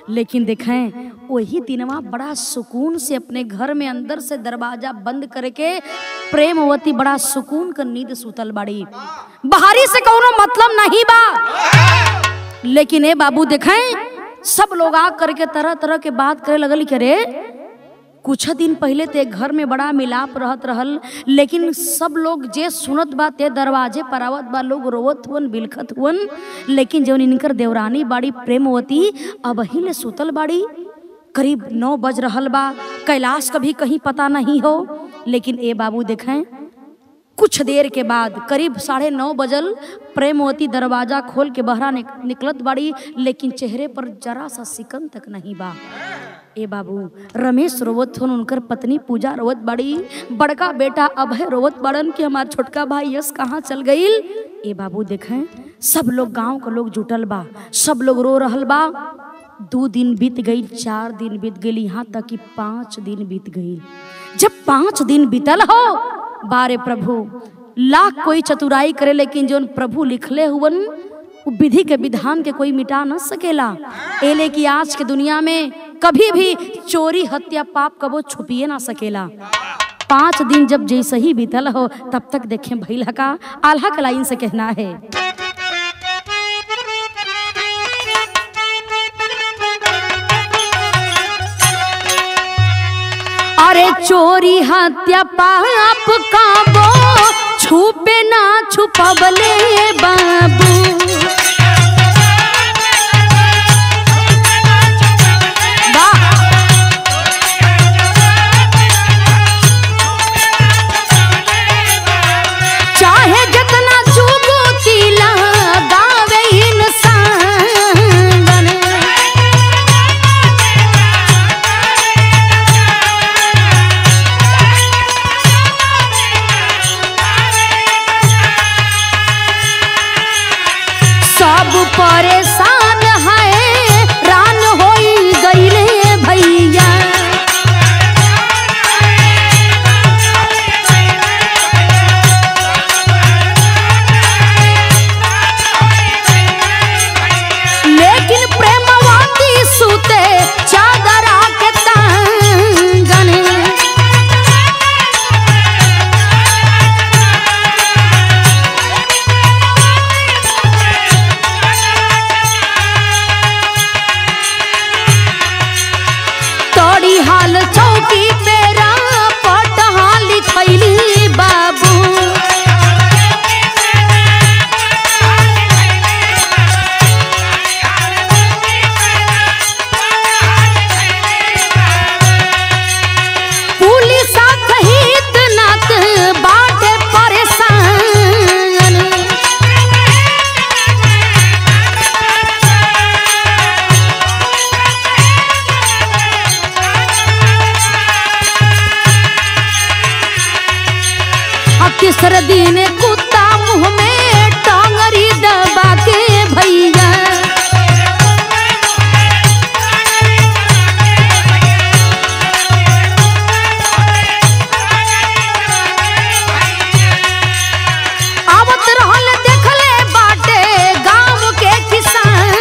लेकिन देखें वही दिनवा बड़ा सुकून से अपने घर में अंदर से दरवाजा बंद करके प्रेमवती बड़ा सुकून कर नींद सुतल बाड़ी। बाहरी से कोनो मतलब नहीं बा। लेकिन ए बाबू देखें सब लोग आ करके तरह तरह के बात करे लगल कि रे कुछ दिन पहले ते घर में बड़ा मिलाप रहत रहल, लेकिन सब लोग जे सुनत बा ते दरवाजे पर आवत बा, लोग रोवत हुवन बिलखत हुवन। लेकिन जौन इनकर देवरानी बाड़ी प्रेमवती अब ही ले सुतल बाड़ी। करीब 9 बज रहल बा, कैलाश का भी कहीं पता नहीं हो। लेकिन ए बाबू देखें कुछ देर के बाद करीब 9:30 बजल, प्रेमवती दरवाजा खोल के बहरा निकलत बाड़ी, लेकिन चेहरे पर जरा सा सिकन तक नहीं बा। ए बाबू रमेश रोवत हन, उनकर पत्नी पूजा रोवत बाड़ी, बड़का बेटा अभय रोवत बाड़न कि हमार छोटका भाई यश कहाँ चल गईल। ए बाबू देखें सब लोग गांव के लोग जुटल बा, सब लोग रो रहल बा। 2 दिन बीत गई, 4 दिन बीत गई, यहाँ तक कि 5 दिन बीत गई। जब 5 दिन बीतल हो, बारे प्रभु लाख कोई चतुराई करे, लेकिन जो प्रभु लिखले हुवन विधि के विधान के कोई मिटा न सकेला। एले की आज के दुनिया में कभी भी चोरी हत्या पाप कबो छुपिए ना सकेला। 5 दिन जब जैसे ही बीतल हो तब तक देखें भैला का आल्हा के लाइन से कहना है। अरे चोरी हत्या पाप काबो छुपे ना छुपबले बाबू। चाहे जितना जुगुती लगावे इंसान बने, सब परेशान है रान होई गईले भैया। लेकिन प्रेमवती सुते चादरा के तांगन, तोड़ी हाल चौकी पेरा पटहा लिखैली बाबू। पुलिस सहित नात बाटे परेशान, तीसरे दिन कुत्ता मुंह में टांगरी दबा के भैया। आवत रहल देखले बाटे गांव के किसान,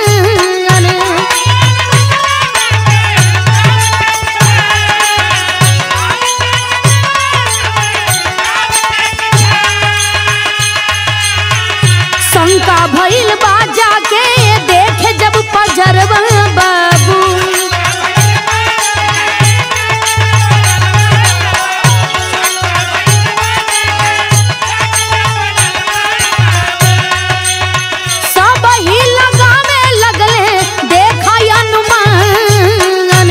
शंका भइल बाजा के देखे जब पजरवा बाबू। सब ही लगावे लगले देखा अनुमान,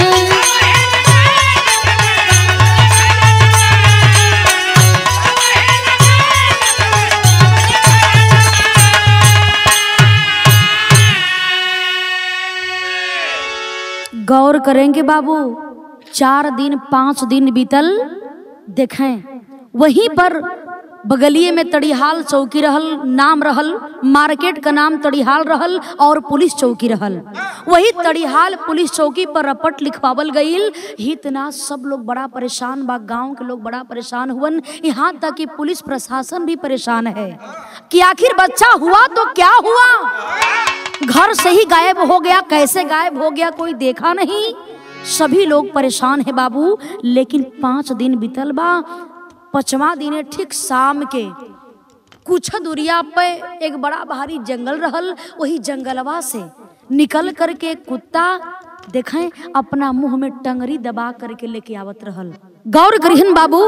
गौर करेंगे बाबू। 4 दिन 5 दिन बीतल, देखें वहीं पर बगलिए में तड़ीहाल चौकी रहल, नाम रहल, मार्केट का नाम तड़ीहाल रहल और पुलिस चौकी रहल। वही तड़ीहाल पुलिस चौकी पर रपट लिखवावल गईल। इतना सब लोग बड़ा परेशान बा, गांव के लोग बड़ा परेशान हुवन, यहाँ तक कि पुलिस प्रशासन भी परेशान है कि आखिर बच्चा हुआ तो क्या हुआ, घर से ही गायब हो गया, कैसे गायब हो गया कोई देखा नहीं। सभी लोग परेशान है बाबू। लेकिन 5 दिन बीतल बा। 5वां दिन ठीक शाम के कुछ दूरिया पे एक बड़ा भारी जंगल रहल। वही जंगलवा से निकल करके कुत्ता देखें अपना मुंह में टंगरी दबा करके लेके आवत रहल। गौर करिहन बाबू,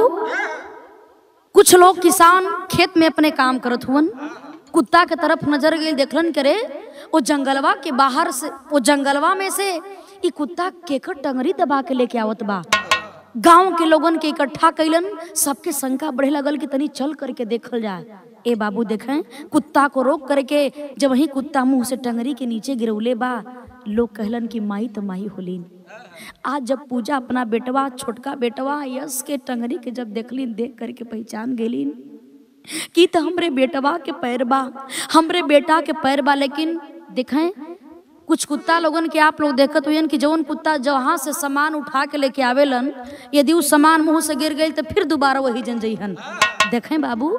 कुछ लोग किसान खेत में अपने काम करत हुवन, कुत्ता के तरफ नजर गई, देखलन करे वो जंगलवा के बाहर से, वो जंगलवा में से ई कुत्ता केकर टंगरी दबा के लेके आवत बा। गांव के लोगन के इकट्ठा कैलन, सबके शंका बढ़े लगल कि तनी चल करके देखल जाए। ए बाबू देखें कुत्ता को रोक करके जब वही कुत्ता मुंह से टंगरी के नीचे गिरौले बा, लोग कहलन कि माई तो माई होलीन। आज जब पूजा अपना बेटवा, छोटका बेटवा यश के टंगरी के जब देखलीन, देख करके पहचान गेलीन कि तो हमरे बेटवा के पैर बा, हमरे बेटा के पैर बा। लेकिन देखें कुछ कुत्ता लोगन के आप लोग देखत हुए कि जौन कुत्ता जहाँ से सामान उठा के लेके आवेलन, यदि उस सामान मुंह से गिर गई तो फिर दोबारा वही जन जइहन। देखें बाबू,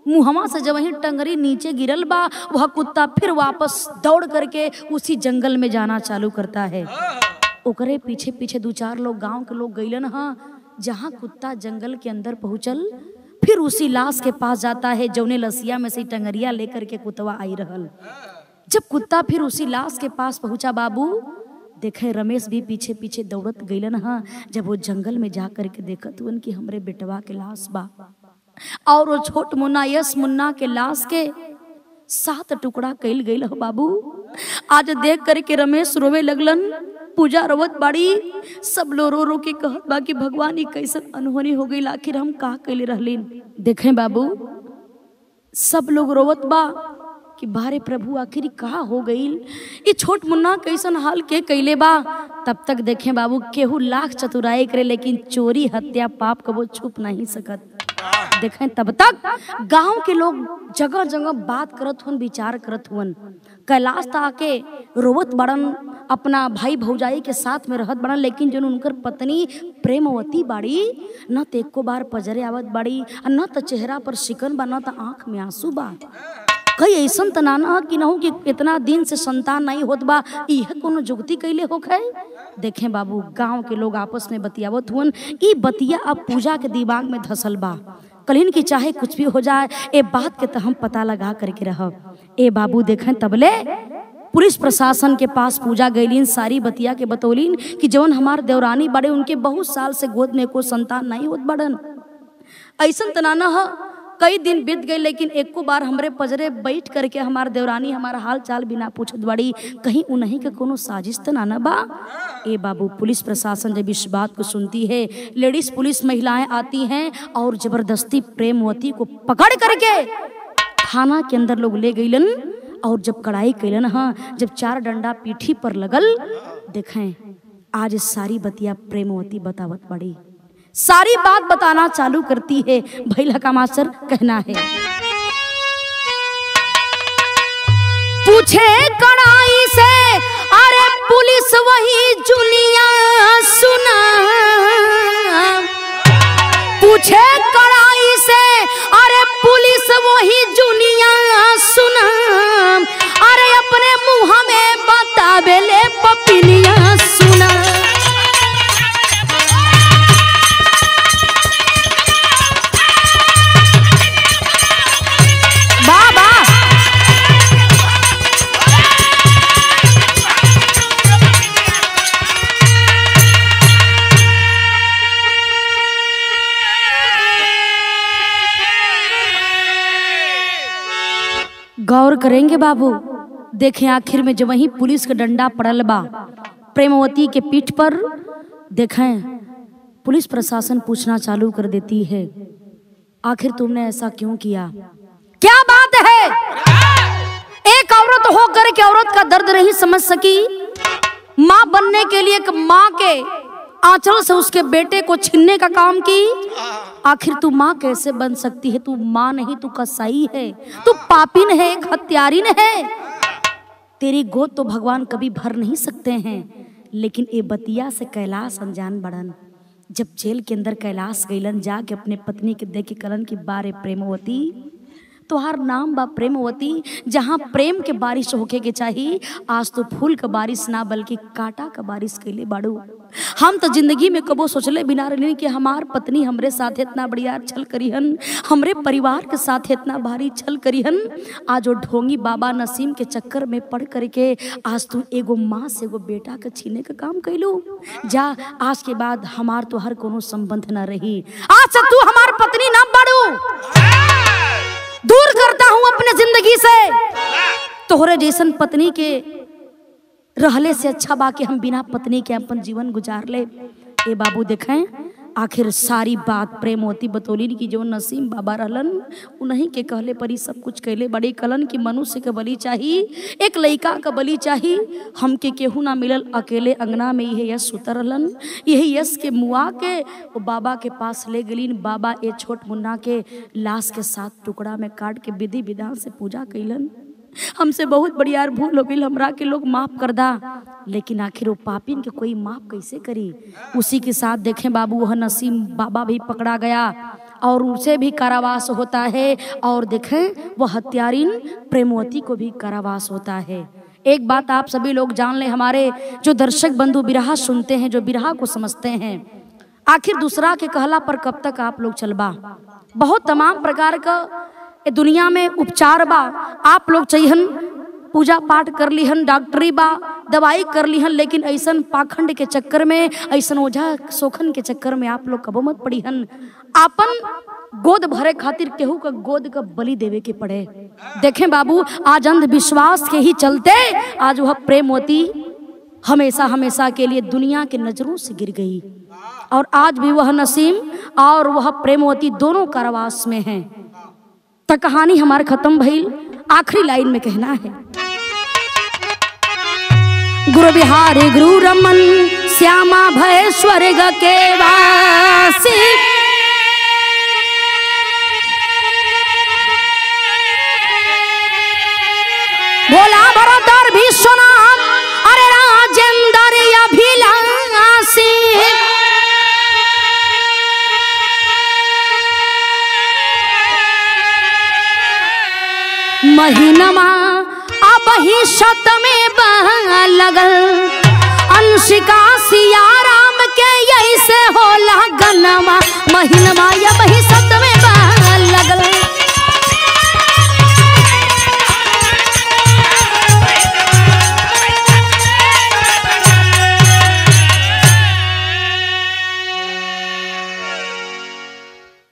मुहवा से जब वही टंगरी नीचे गिरल बा, वह कुत्ता फिर वापस दौड़ करके उसी जंगल में जाना चालू करता है। ओकरे पीछे पीछे 2-4 लोग गांव के लोग गइलन। हाँ, जहाँ कुत्ता जंगल के अंदर पहुंचल, फिर उसी लाश के पास जाता है जौने लसिया में से टंगरिया लेकर के कुतवा आई रहल। जब कुत्ता फिर उसी लाश के पास पहुंचा बाबू, देखे रमेश भी पीछे पीछे दौड़त गइलन। हाँ, जब वो जंगल में जा करके देखत हुन कि हमरे बेटवा के लाश बा और वो छोट मुन्ना यश मुन्ना के लाश के 7 टुकड़ा कैल गइल हो बाबू। आज देख करके रमेश रोवे लगलन, पूजा रोवत बाड़ी, सब लोग रो रो के कहत बा कि भगवान ई कैसन अनहोनी हो गई, आखिर हम का कैले रहलीन। देखें बाबू, सब लोग रोवत बा कि बारे प्रभु आखिर कहा हो गई, ये छोट मुन्ना कैसन हाल के कैले बा। तब तक देखें बाबू, केहू लाख चतुराई करे लेकिन चोरी हत्या पाप कबो छुप नहीं सकत। देखें तब तक गांव के लोग जगह जगह बात करत हुन, विचार करत हुन। कैलाश ता आके रोवत बड़न, अपना भाई भौजाई के साथ में रहत बड़न, लेकिन जो उनकर पत्नी प्रेमवती बाड़ी न तो एको बार पजरे आवत बाड़ी, न तो चेहरा पर शिकन बा, न तो आंख में आंसू बा। कई ऐसा तनाना कि न हो कि इतना दिन से संतान नहीं होत बा, यह कोनो जुगती कैले होखे। देखें बाबू, गांव के लोग आपस में बतियावत हुन। ई बतिया अब पूजा के दिमाग में धसल बा, कलिन की चाहे कुछ भी हो जाए, ए बात के तो हम पता लगा करके रहब। ए बाबू देखें तबले पुलिस प्रशासन के पास पूजा गईलीन, सारी बतिया के बतौलीन कि जौन हमार देवरानी बड़े उनके बहुत साल से गोद में को संतान नहीं होत बड़न। ऐसा तनाना है, कई दिन बीत गए लेकिन एको बार हमरे पजरे बैठ करके हमार देवरानी हमारा हाल चाल बिना पूछत बड़ी, कहीं उन्हीं के कोनो साजिश तो ना बा। ए बाबू, पुलिस प्रशासन जब इस बात को सुनती है, लेडीज पुलिस महिलाएं आती हैं और जबरदस्ती प्रेमवती को पकड़ करके थाना के अंदर लोग ले गईलन और जब कड़ाई कैलन। हाँ, जब 4 डंडा पीठी पर लगल, देखें आज सारी बतिया प्रेमवती बतावत बड़ी, सारी बात बताना चालू करती है। भैला का मास्टर कहना है, पूछे कड़ाई से अरे पुलिस वही जुनिया सुना, पूछे कड़ाई से अरे पुलिस वही जुनिया सुना, अरे अपने मुंह में बतावे ले पपिनिया सुना। गौर करेंगे बाबू, देखें आखिर में जब वही पुलिस का डंडा पड़ल बा प्रेमवती के पीठ पर, देखें पुलिस प्रशासन पूछना चालू कर देती है, आखिर तुमने ऐसा क्यों किया, क्या बात है। एक औरत होकर के औरत का दर्द नहीं समझ सकी, मां बनने के लिए एक मां के आंचल से उसके बेटे को छीनने का काम की। आखिर तू माँ कैसे बन सकती है? तू माँ नहीं, तू कसाई है, तू पापिन है, एक हत्यारिन है। तेरी गोद तो भगवान कभी भर नहीं सकते हैं। लेकिन ए बतिया से कैलाश अनजान बड़न। जब जेल के अंदर कैलाश गईलन, जाके अपने पत्नी के देखे कलन की बारे प्रेमवती, तोहार नाम बा प्रेमवती। जहाँ प्रेम के बारिश होके के चाहिए, आज तो फूल का बारिश ना बल्कि कांटा का बारिश कैले बाड़ू। हम तो जिंदगी में कबो सोचले बिना रही कि हमार पत्नी हमरे साथ इतना बढ़िया छल करीहन, हमरे परिवार के साथ इतना भारी छल करीहन। आज वो ढोंगी बाबा नसीम के चक्कर में पड़ करके आज तू एगो माँ से एगो बेटा के छीने का काम कैलू। जा, आज के बाद हमार तो हर कोनो संबंध न रही। आज से तू हमार पत्नी ना बाड़ू, दूर करता हूं अपने जिंदगी से। तोहरे जैसन पत्नी के रहले से अच्छा बाकी हम बिना पत्नी के अपन जीवन गुजार ले। ए बाबू देखें, आखिर सारी बात प्रेमवती बतौलिन की जो नसीम बाबा रहलन उन्हीं के कहले पर ही सब कुछ कैले। बड़ी कलन की मनुष्य के बलि चाहिए, एक लड़का का बलि चाहिए। हमके केहू ना मिलल, अकेले अंगना में यह यश सुतर रहलन। यही यश के मुआ के वो बाबा के पास ले गलीन। बाबा ए छोट मुन्ना के लाश के साथ टुकड़ा में काट के विधि विधान से पूजा कैलन। हमसे बहुत बड़ी यार भूल हो गई, हमरा के लोग माफ कर दा। लेकिन आखिर वो पापिन के कोई माफ कैसे करी? उसी के साथ देखें बाबू, वह नसीम बाबा भी पकड़ा गया और उसे भी कारावास होता है। और देखें वह हत्यारिन प्रेमवती को भी कारावास होता है। एक बात आप सभी लोग जान ले, हमारे जो दर्शक बंधु बिरहा सुनते हैं, जो बिरहा को समझते हैं, आखिर दूसरा के कहला पर कब तक आप लोग चलबा? बहुत तमाम प्रकार का दुनिया में उपचार बा। आप लोग चाहिए पूजा पाठ कर लिहन, डॉक्टरी बा, दवाई कर लिहन, लेकिन ऐसन पाखंड के चक्कर में, ऐसन ओझा सोखन के चक्कर में आप लोग कबो मत पड़ीहन। आपन गोद भरे खातिर केहू का गोद का बलि देवे के पड़े। देखें बाबू, आज अंधविश्वास के ही चलते आज वह प्रेमवती हमेशा हमेशा के लिए दुनिया के नजरों से गिर गई। और आज भी वह नसीम और वह प्रेमवती दोनों कारावास में हैं। तो कहानी हमारे खत्म भइल। आखिरी लाइन में कहना है, गुरु बिहारी गुरु रमन श्यामा भय स्वर्ग के वासी, भोला भरतर विश्वनाथ अरे राजेंद्र अभिलाषी, महीनमा अब ही शत में बह लगल, अंशिका सिया राम के यही से होला गनमा, महीनमा अब ही शत में बह लगल।